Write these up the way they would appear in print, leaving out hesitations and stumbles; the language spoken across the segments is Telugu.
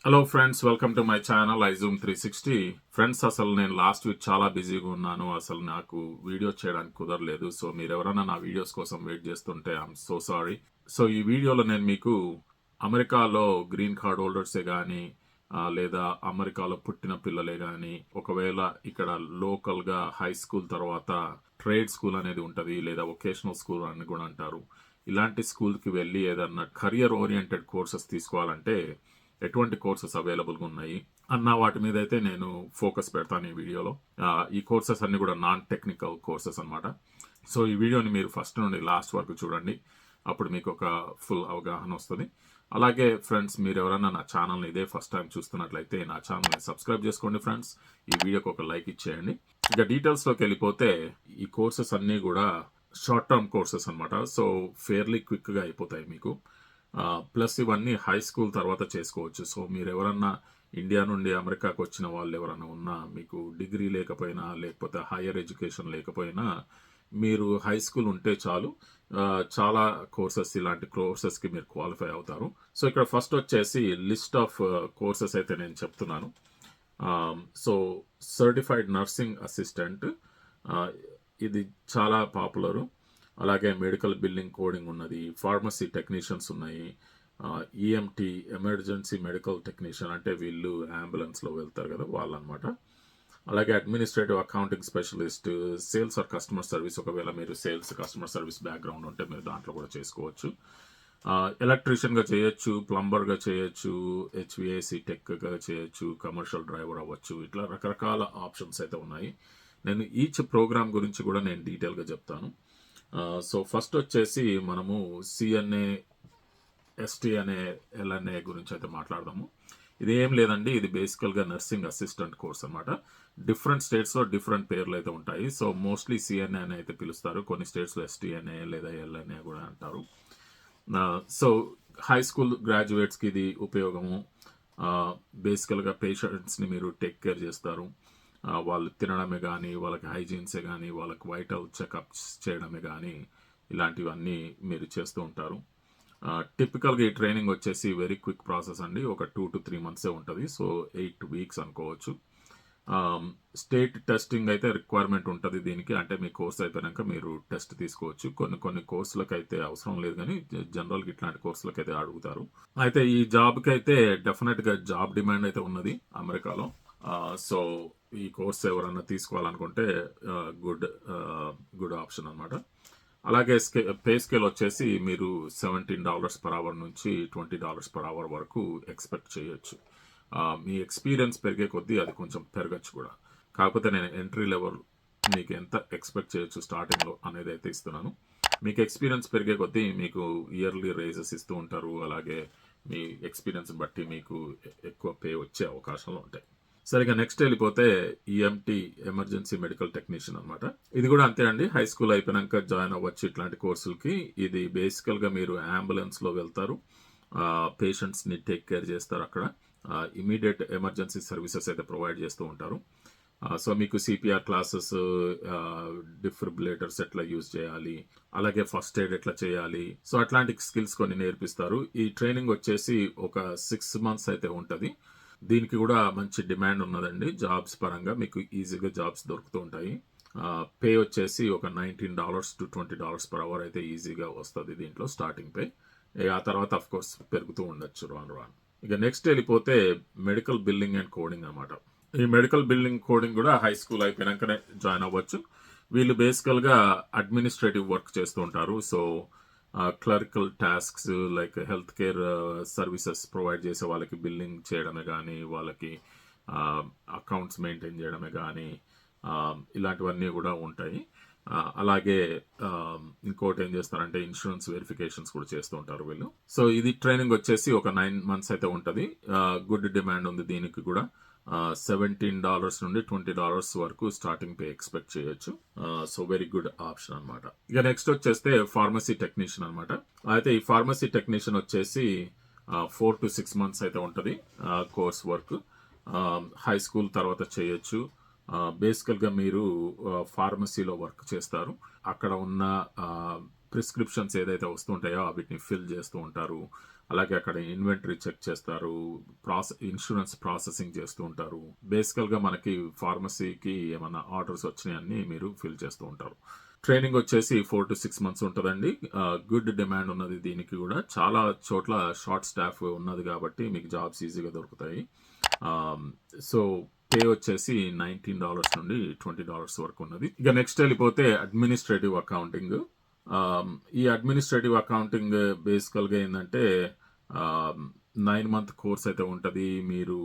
Hello friends, welcome to my channel iZoom 360. Friends, అసలు నేను లాస్ట్ వీక్ చాలా బిజీగా ఉన్నాను. అసలు నాకు వీడియో చేయడానికి కుదరలేదు. సో మీరు ఎవరైనా నా వీడియోస్ కోసం వెయిట్ చేస్తుంటే ఐఎమ్ సో సారీ. సో ఈ వీడియోలో నేను మీకు అమెరికాలో గ్రీన్ కార్డ్ హోల్డర్సే కానీ లేదా అమెరికాలో పుట్టిన పిల్లలే కానీ ఒకవేళ ఇక్కడ లోకల్గా హై స్కూల్ తర్వాత ట్రేడ్ స్కూల్ అనేది ఉంటుంది, లేదా వొకేషనల్ స్కూల్ అని కూడా అంటారు. ఇలాంటి స్కూల్కి వెళ్ళి ఏదన్నా కెరియర్ ఓరియంటెడ్ కోర్సెస్ తీసుకోవాలంటే ఎటువంటి కోర్సెస్ అవైలబుల్గా ఉన్నాయి అన్న వాటి మీద అయితే నేను ఫోకస్ పెడతాను ఈ వీడియోలో. ఈ కోర్సెస్ అన్ని కూడా నాన్ టెక్నికల్ కోర్సెస్ అనమాట. సో ఈ వీడియోని మీరు ఫస్ట్ నుండి లాస్ట్ వరకు చూడండి, అప్పుడు మీకు ఒక ఫుల్ అవగాహన వస్తుంది. అలాగే ఫ్రెండ్స్, మీరు ఎవరైనా నా ఛానల్ని ఇదే ఫస్ట్ టైం చూస్తున్నట్లయితే నా ఛానల్ని సబ్స్క్రైబ్ చేసుకోండి ఫ్రెండ్స్. ఈ వీడియోకి ఒక లైక్ ఇచ్చేయండి. ఇక డీటెయిల్స్లోకి వెళ్ళిపోతే ఈ కోర్సెస్ అన్నీ కూడా షార్ట్ టర్మ్ కోర్సెస్ అనమాట. సో ఫెయిర్లీ క్విక్గా అయిపోతాయి మీకు. ప్లస్ ఇవన్నీ హై స్కూల్ తర్వాత చేసుకోవచ్చు. సో మీరు ఎవరన్నా ఇండియా నుండి అమెరికాకు వచ్చిన వాళ్ళు ఎవరైనా ఉన్నా, మీకు డిగ్రీ లేకపోయినా లేకపోతే హైయర్ ఎడ్యుకేషన్ లేకపోయినా మీరు హై స్కూల్ ఉంటే చాలు, చాలా కోర్సెస్, ఇలాంటి కోర్సెస్కి మీరు క్వాలిఫై అవుతారు. సో ఇక్కడ ఫస్ట్ వచ్చేసి లిస్ట్ ఆఫ్ కోర్సెస్ అయితే నేను చెప్తున్నాను. సో సర్టిఫైడ్ నర్సింగ్ అసిస్టెంట్, ఇది చాలా పాపులరు. అలాగే మెడికల్ బిల్లింగ్ కోడింగ్ ఉన్నది, ఫార్మసీ టెక్నీషియన్స్ ఉన్నాయి, ఈఎంటీ ఎమర్జెన్సీ మెడికల్ టెక్నీషియన్ అంటే వీళ్ళు అంబులెన్స్లో వెళ్తారు కదా వాళ్ళు అనమాట. అలాగే administrative accounting specialist, sales or customer service, ఒకవేళ మీరు సేల్స్ కస్టమర్ సర్వీస్ బ్యాక్గ్రౌండ్ ఉంటే మీరు దాంట్లో కూడా చేసుకోవచ్చు. ఎలక్ట్రీషియన్గా చేయొచ్చు, ప్లంబర్గా చేయొచ్చు, హెచ్విఏసి టెక్గా చేయొచ్చు, కమర్షియల్ డ్రైవర్ అవ్వచ్చు. ఇట్లా రకరకాల ఆప్షన్స్ అయితే ఉన్నాయి. నేను ఈచ్ ప్రోగ్రామ్ గురించి కూడా నేను డీటెయిల్గా చెప్తాను. సో ఫస్ట్ వచ్చేసి మనము సిఎన్ఏ, ఎస్టీఎన్ఏ, ఎల్ఎన్ఏ గురించి అయితే మాట్లాడదాము. ఇది ఏం లేదండి, ఇది బేసికల్గా నర్సింగ్ అసిస్టెంట్ కోర్స్ అనమాట. డిఫరెంట్ స్టేట్స్లో డిఫరెంట్ పేర్లు అయితే ఉంటాయి. సో మోస్ట్లీ సిఎన్ఏ అని అయితే పిలుస్తారు, కొన్ని స్టేట్స్లో ఎస్టీఎన్ఏ లేదా ఎల్ఎన్ఏ కూడా అంటారు. సో హై స్కూల్ గ్రాడ్యుయేట్స్కి ఇది ఉపయోగము. బేసికల్గా పేషెంట్స్ని మీరు టేక్ కేర్ చేస్తారు. వాళ్ళు తినడమే కానీ, వాళ్ళకి హైజీన్సే కానీ, వాళ్ళకి వైటల్ చెకప్స్ చేయడమే కానీ, ఇలాంటివన్నీ మీరు చేస్తూ ఉంటారు. టిపికల్గా ఈ ట్రైనింగ్ వచ్చేసి వెరీ క్విక్ ప్రాసెస్ అండి, ఒక 2 to 3 months ఉంటుంది. సో 8 weeks అనుకోవచ్చు. స్టేట్ టెస్టింగ్ అయితే రిక్వైర్మెంట్ ఉంటుంది దీనికి, అంటే మీ కోర్స్ అయిపోయాక మీరు టెస్ట్ తీసుకోవచ్చు. కొన్ని కోర్సులకు అయితే అవసరం లేదు, కానీ జనరల్గా ఇట్లాంటి కోర్సులకు అయితే అడుగుతారు. అయితే ఈ జాబ్కి అయితే డెఫినెట్గా జాబ్ డిమాండ్ అయితే ఉన్నది అమెరికాలో. సో ఈ కోర్స్ ఎవరన్నా తీసుకోవాలనుకుంటే గుడ్ ఆప్షన్ అనమాట. అలాగే పే స్కేల్ వచ్చేసి మీరు $17 per hour నుంచి $20 per hour వరకు ఎక్స్పెక్ట్ చేయొచ్చు. మీ ఎక్స్పీరియన్స్ పెరిగే కొద్దీ అది కొంచెం పెరగచ్చు కూడా. కాకపోతే నేను ఎంట్రీ లెవెల్ మీకు ఎంత ఎక్స్పెక్ట్ చేయొచ్చు స్టార్టింగ్లో అనేది అయితే ఇస్తున్నాను. మీకు ఎక్స్పీరియన్స్ పెరిగే కొద్దీ మీకు ఇయర్లీ రైజెస్ ఇస్తూ ఉంటారు. అలాగే మీ ఎక్స్పీరియన్స్ బట్టి మీకు ఎక్కువ పే వచ్చే అవకాశాలు ఉంటాయి. సరిగా నెక్స్ట్ వెళ్ళిపోతే ఈఎంటీ ఎమర్జెన్సీ మెడికల్ టెక్నీషియన్ అనమాట. ఇది కూడా అంతే అండి, హై స్కూల్ అయిపోయాక జాయిన్ అవ్వచ్చు ఇట్లాంటి కోర్సులకి. ఇది బేసికల్గా మీరు అంబులెన్స్లో వెళ్తారు, పేషెంట్స్ని టేక్ కేర్ చేస్తారు. అక్కడ ఇమీడియట్ ఎమర్జెన్సీ సర్వీసెస్ అయితే ప్రొవైడ్ చేస్తూ ఉంటారు. సో మీకు సిపిఆర్ క్లాసెస్, డిఫిబ్రిలేటర్స్ ఎట్లా యూజ్ చేయాలి, అలాగే ఫస్ట్ ఎయిడ్ ఎట్లా చేయాలి, సో అట్లాంటి స్కిల్స్ కొన్ని నేర్పిస్తారు. ఈ ట్రైనింగ్ వచ్చేసి ఒక 6 months అయితే ఉంటుంది. దీనికి కూడా మంచి డిమాండ్ ఉన్నదండి. జాబ్స్ పరంగా మీకు ఈజీగా జాబ్స్ దొరుకుతూ ఉంటాయి. పే వచ్చేసి ఒక $19 to $20 per hour అయితే ఈజీగా వస్తుంది దీంట్లో స్టార్టింగ్ పే. ఆ తర్వాత అఫ్ కోర్స్ పెరుగుతూ ఉండొచ్చు రాను. ఇక నెక్స్ట్ వెళ్ళిపోతే మెడికల్ బిల్లింగ్ అండ్ కోడింగ్ అనమాట. ఈ మెడికల్ బిల్లింగ్ కోడింగ్ కూడా హై స్కూల్ అయిపోయాకనే జాయిన్ అవ్వచ్చు. వీళ్ళు బేసికల్గా అడ్మినిస్ట్రేటివ్ వర్క్ చేస్తూ ఉంటారు. So clerical tasks like health care services provide చేసే వాళ్ళకి బిల్లింగ్ చేయడమే కానీ, వాళ్ళకి అకౌంట్స్ మెయింటైన్ చేయడమే కానీ, ఇలాంటివన్నీ కూడా ఉంటాయి. అలాగే ఇంకోటి ఏం చేస్తారంటే ఇన్సూరెన్స్ వెరిఫికేషన్స్ కూడా చేస్తూ ఉంటారు వీళ్ళు. సో ఇది ట్రైనింగ్ వచ్చేసి ఒక 9 months అయితే ఉంటుంది. గుడ్ డిమాండ్ ఉంది దీనికి కూడా. $17 నుండి $20 వరకు స్టార్టింగ్ పే ఎక్స్పెక్ట్ చేయొచ్చు. సో వెరీ గుడ్ ఆప్షన్ అనమాట. ఇక నెక్స్ట్ వచ్చేస్తే ఫార్మసీ టెక్నీషియన్ అనమాట. అయితే ఈ ఫార్మసీ టెక్నీషియన్ వచ్చేసి 4 to 6 months అయితే ఉంటుంది కోర్స్ వర్క్. హై స్కూల్ తర్వాత చేయొచ్చు. బేసికల్గా మీరు ఫార్మసీలో వర్క్ చేస్తారు. అక్కడ ఉన్న ప్రిస్క్రిప్షన్స్ ఏదైతే వస్తుంటాయో వీటిని ఫిల్ చేస్తూ ఉంటారు. అలాగే అక్కడ ఇన్వెంటరీ చెక్ చేస్తారు, ఇన్సూరెన్స్ ప్రాసెసింగ్ చేస్తూ ఉంటారు. బేసికల్గా మనకి ఫార్మసీకి ఏమైనా ఆర్డర్స్ వచ్చినాయన్నీ మీరు ఫిల్ చేస్తూ ఉంటారు. ట్రైనింగ్ వచ్చేసి 4 to 6 months ఉంటుందండి. గుడ్ డిమాండ్ ఉన్నది దీనికి కూడా. చాలా చోట్ల షార్ట్ స్టాఫ్ ఉన్నది కాబట్టి మీకు జాబ్స్ ఈజీగా దొరుకుతాయి. సో పే వచ్చేసి $19 నుండి $20 వరకు ఉన్నది. ఇక నెక్స్ట్ వెళ్ళిపోతే అడ్మినిస్ట్రేటివ్ అకౌంటింగ్. ఈ అడ్మినిస్ట్రేటివ్ అకౌంటింగ్ బేసికల్గా ఏంటంటే 9-month కోర్స్ అయితే ఉంటుంది. మీరు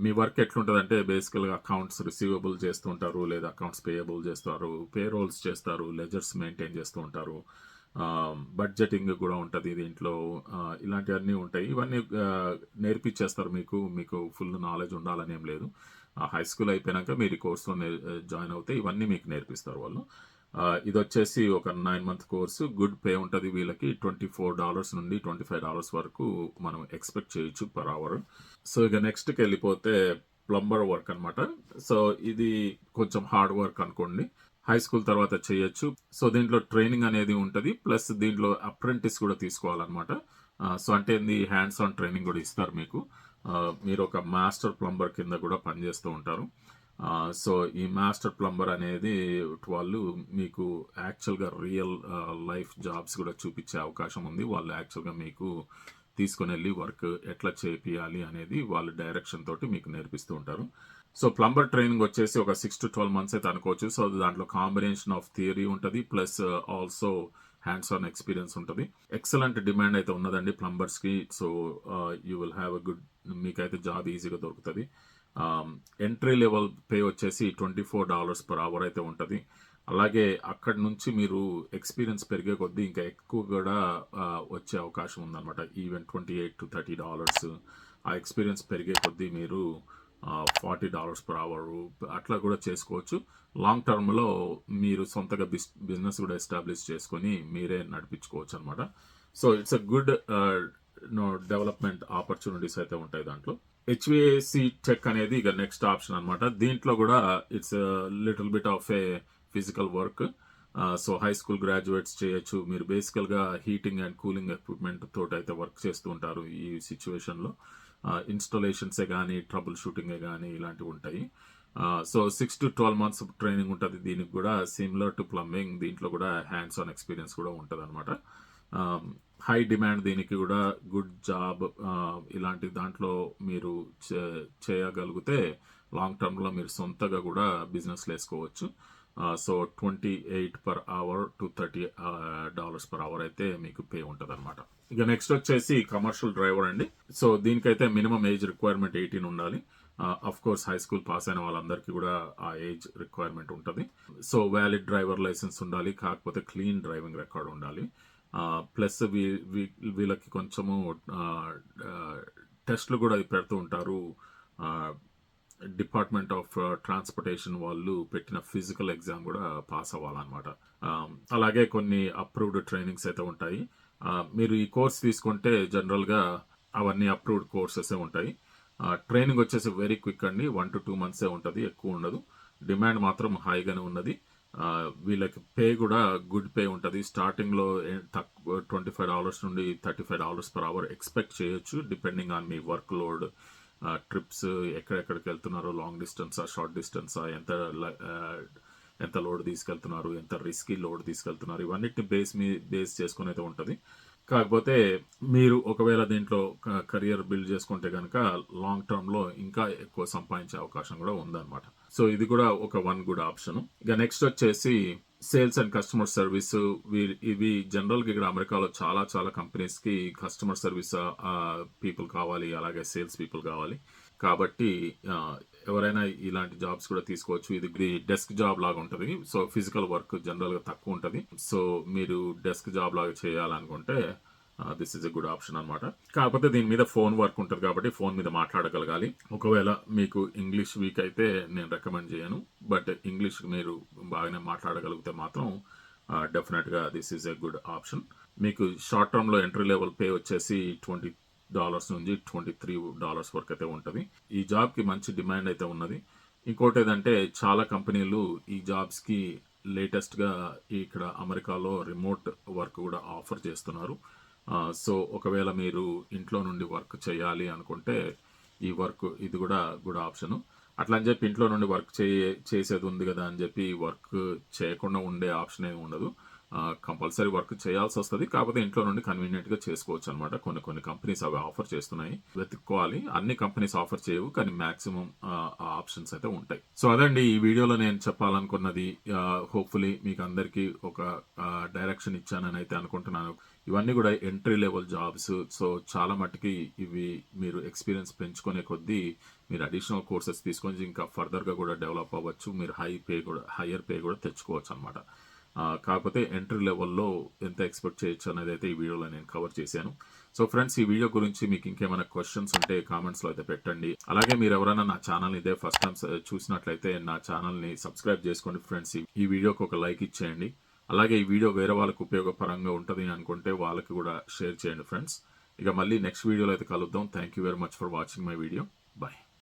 మీ వర్క్ ఎట్లుంటుంది అంటే బేసికల్గా అకౌంట్స్ రిసీవబుల్ చేస్తూ ఉంటారు, లేదా అకౌంట్స్ పేయబుల్ చేస్తారు, పేరోల్స్ చేస్తారు, లెజర్స్ మెయింటైన్ చేస్తూ ఉంటారు, బడ్జెటింగ్ కూడా ఉంటుంది దీంట్లో. ఇలాంటివన్నీ ఉంటాయి. ఇవన్నీ నేర్పించేస్తారు మీకు. మీకు ఫుల్ నాలెడ్జ్ ఉండాలని ఏం లేదు. హై స్కూల్ అయిపోయాక మీరు ఈ కోర్సులో జాయిన్ అవుతే ఇవన్నీ మీకు నేర్పిస్తారు వాళ్ళు. ఇది వచ్చేసి ఒక 9-month కోర్సు. గుడ్ పే ఉంటుంది వీళ్ళకి. $24 నుండి $25 వరకు మనం ఎక్స్పెక్ట్ చేయొచ్చు పర్ అవర్. సో ఇక నెక్స్ట్కి వెళ్ళిపోతే ప్లంబర్ వర్క్ అనమాట. సో ఇది కొంచెం హార్డ్ వర్క్ అనుకోండి. హై స్కూల్ తర్వాత చేయొచ్చు. సో దీంట్లో ట్రైనింగ్ అనేది ఉంటుంది, ప్లస్ దీంట్లో అప్రెంటిస్ కూడా తీసుకోవాలన్నమాట. సో అంటే హ్యాండ్స్ ఆన్ ట్రైనింగ్ కూడా ఇస్తారు మీకు. మీరు ఒక మాస్టర్ ప్లంబర్ కింద కూడా పనిచేస్తూ ఉంటారు. సో ఈ మాస్టర్ ప్లంబర్ అనేది వాళ్ళు మీకు యాక్చువల్గా రియల్ లైఫ్ జాబ్స్ కూడా చూపించే అవకాశం ఉంది. వాళ్ళు యాక్చువల్గా మీకు తీసుకుని వెళ్ళి వర్క్ ఎట్లా చేపియాలి అనేది వాళ్ళు డైరెక్షన్ తోటి మీకు నేర్పిస్తూ ఉంటారు. సో ప్లంబర్ ట్రైనింగ్ వచ్చేసి ఒక 6 to 12 months అయితే అనుకోవచ్చు. సో దాంట్లో కాంబినేషన్ ఆఫ్ థియరీ ఉంటుంది, plus also hands on experience ఉంటుంది. ఎక్సలెంట్ డిమాండ్ అయితే ఉన్నదండి ప్లంబర్స్కి. So you will have a good, మీకైతే జాబ్ ఈజీగా దొరుకుతుంది. ఎంట్రీ లెవెల్ పే వచ్చేసి $24 per hour అయితే ఉంటుంది. అలాగే అక్కడి నుంచి మీరు ఎక్స్పీరియన్స్ పెరిగే కొద్దీ ఇంకా ఎక్కువ కూడా వచ్చే అవకాశం ఉందన్నమాట. Even $28 to $30. ఆ ఎక్స్పీరియన్స్ పెరిగే కొద్దీ మీరు $40 per hour అట్లా కూడా చేసుకోవచ్చు. లాంగ్ టర్మ్లో మీరు సొంతగా బిజినెస్ కూడా ఎస్టాబ్లిష్ చేసుకొని మీరే నడిపించుకోవచ్చు అనమాట. So it's a good development opportunities అయితే ఉంటాయి దాంట్లో. హెచ్విఏసి టెక్ అనేది ఇక నెక్స్ట్ ఆప్షన్ అనమాట. దీంట్లో కూడా it's little bit of A physical work. So high school graduates చేయొచ్చు. మీరు బేసికల్గా హీటింగ్ అండ్ కూలింగ్ ఎక్విప్మెంట్ తోటి అయితే వర్క్ చేస్తూ ఉంటారు ఈ సిచ్యువేషన్లో. ఇన్స్టాలేషన్సే కానీ, ట్రబుల్ షూటింగే కానీ ఇలాంటివి ఉంటాయి. సో 6 to 12 months ట్రైనింగ్ ఉంటుంది దీనికి కూడా. సిమిలర్ టు ప్లంబింగ్ దీంట్లో కూడా హ్యాండ్స్ ఆన్ ఎక్స్పీరియన్స్ కూడా ఉంటుంది అనమాట. హై డిమాండ్ దీనికి కూడా. Good job. ఇలాంటి దాంట్లో మీరు చేయగలిగితే లాంగ్ టర్మ్లో మీరు సొంతగా కూడా బిజినెస్లు వేసుకోవచ్చు. So 28 per hour to $30 per hour అయితే మీకు పే ఉంటుంది అనమాట. ఇక నెక్స్ట్ వచ్చేసి కమర్షియల్ డ్రైవర్ అండి. సో దీనికైతే మినిమం ఏజ్ రిక్వైర్మెంట్ 18 ఉండాలి. Of course high school pass అయిన వాళ్ళందరికీ కూడా ఆ ఏజ్ రిక్వైర్మెంట్ ఉంటుంది. సో వ్యాలిడ్ డ్రైవర్ లైసెన్స్ ఉండాలి, కాకపోతే క్లీన్ డ్రైవింగ్ రికార్డ్ ఉండాలి. ప్లస్ వీళ్ళకి కొంచెము టెస్ట్లు కూడా పెడుతూ ఉంటారు. డిపార్ట్మెంట్ ఆఫ్ ట్రాన్స్పోర్టేషన్ వాళ్ళు పెట్టిన ఫిజికల్ ఎగ్జామ్ కూడా పాస్ అవ్వాలన్నమాట. అలాగే కొన్ని అప్రూవ్డ్ ట్రైనింగ్స్ అయితే ఉంటాయి. మీరు ఈ కోర్స్ తీసుకుంటే జనరల్గా అవన్నీ అప్రూవ్డ్ కోర్సెస్ ఉంటాయి. ట్రైనింగ్ వచ్చేసి వెరీ క్విక్ అండి. 1 to 2 months ఉంటుంది, ఎక్కువ ఉండదు. డిమాండ్ మాత్రం హైగానే ఉన్నది. వీళ్ళకి పే కూడా గుడ్ పే ఉంటుంది. స్టార్టింగ్లో తక్కువ $25 నుండి $35 per hour ఎక్స్పెక్ట్ చేయొచ్చు, depending on me work load, trips ఎక్కడెక్కడికి వెళ్తున్నారో, లాంగ్ డిస్టెన్సా, షార్ట్ డిస్టెన్సా, ఎంత లోడ్ తీసుకెళ్తున్నారు, ఎంత రిస్కీ లోడ్ తీసుకెళ్తున్నారు, ఇవన్నిటిని బేస్ చేసుకుని అయితే ఉంటుంది. కాకపోతే మీరు ఒకవేళ దీంట్లో కెరియర్ బిల్డ్ చేసుకుంటే కనుక లాంగ్ టర్మ్లో ఇంకా ఎక్కువ సంపాదించే అవకాశం కూడా ఉందన్నమాట. సో ఇది కూడా ఒక గుడ్ ఆప్షన్. ఇక నెక్స్ట్ వచ్చేసి సేల్స్ అండ్ కస్టమర్ సర్వీస్. ఇవి జనరల్గా ఇక్కడ అమెరికాలో చాలా కంపెనీస్కి కస్టమర్ సర్వీస్ పీపుల్ కావాలి, అలాగే సేల్స్ పీపుల్ కావాలి. కాబట్టి ఎవరైనా ఇలాంటి జాబ్స్ కూడా తీసుకోవచ్చు. ఇది డెస్క్ జాబ్ లాగా ఉంటుంది. సో ఫిజికల్ వర్క్ జనరల్గా తక్కువ ఉంటుంది. సో మీరు డెస్క్ జాబ్ లాగా చేయాలనుకుంటే this is a good option అనమాట. కాకపోతే దీని మీద ఫోన్ వర్క్ ఉంటుంది కాబట్టి ఫోన్ మీద మాట్లాడగలగాలి. ఒకవేళ మీకు ఇంగ్లీష్ వీక్ అయితే నేను రికమెండ్ చేయను, బట్ ఇంగ్లీష్ మీరు బాగానే మాట్లాడగలిగితే మాత్రం డెఫినెట్గా this is a good option. మీకు షార్ట్ టర్మ్లో ఎంట్రీ లెవెల్ పే వచ్చేసి $20 నుంచి $23 వరకు అయితే ఉంటుంది. ఈ జాబ్కి మంచి డిమాండ్ అయితే ఉన్నది. ఇంకోటి ఏదంటే చాలా కంపెనీలు ఈ జాబ్స్కి లేటెస్ట్గా ఇక్కడ అమెరికాలో రిమోట్ వర్క్ కూడా ఆఫర్ చేస్తున్నారు. సో ఒకవేళ మీరు ఇంట్లో నుండి వర్క్ చేయాలి అనుకుంటే ఈ వర్క్ ఇది కూడా గుడ్ ఆప్షను. అట్లా అని చెప్పి ఇంట్లో నుండి వర్క్ చేసేది ఉంది కదా అని చెప్పి వర్క్ చేయకుండా ఉండే ఆప్షన్ ఏమి ఉండదు. కంపల్సరీ వర్క్ చేయాల్సి వస్తుంది. కాకపోతే ఇంట్లో నుండి కన్వీనియంట్గా చేసుకోవచ్చు అనమాట. కొన్ని కొన్ని కంపెనీస్ అవి ఆఫర్ చేస్తున్నాయి, వెతుక్కోవాలి. అన్ని కంపెనీస్ ఆఫర్ చేయవు, కానీ మాక్సిమం ఆప్షన్స్ అయితే ఉంటాయి. సో అదండి ఈ వీడియోలో నేను చెప్పాలనుకున్నది. హోప్ఫుల్లీ మీకు అందరికీ ఒక డైరెక్షన్ ఇచ్చానని అయితే అనుకుంటున్నాను. ఇవన్నీ కూడా ఎంట్రీ లెవెల్ జాబ్స్. సో చాలా మట్టుకి ఇవి మీరు ఎక్స్పీరియన్స్ పెంచుకునే కొద్దీ మీరు అడిషనల్ కోర్సెస్ తీసుకొని ఇంకా ఫర్దర్గా కూడా డెవలప్ అవ్వచ్చు. మీరు హయ్యర్ పే కూడా తెచ్చుకోవచ్చు అనమాట. కాకపోతే ఎంట్రీ లెవెల్లో ఎంత ఎక్స్పెక్ట్ చేయొచ్చు అనేది అయితే ఈ వీడియోలో నేను కవర్ చేశాను. సో ఫ్రెండ్స్, ఈ వీడియో గురించి మీకు ఇంకేమైనా క్వశ్చన్స్ ఉంటే కామెంట్స్లో అయితే పెట్టండి. అలాగే మీరు ఎవరైనా నా ఛానల్ ఇదే ఫస్ట్ టైం చూసినట్లయితే నా ఛానల్ని సబ్స్క్రైబ్ చేసుకోండి ఫ్రెండ్స్. ఈ వీడియోకి ఒక లైక్ ఇచ్చేయండి. అలాగే ఈ వీడియో వేరే వాళ్ళకు ఉపయోగపరంగా ఉంటుంది అనుకుంటే వాళ్ళకి కూడా షేర్ చేయండి ఫ్రెండ్స్. ఇక మళ్ళీ నెక్స్ట్ వీడియోలో అయితే కలుద్దాం. Thank you very much for watching my video. Bye.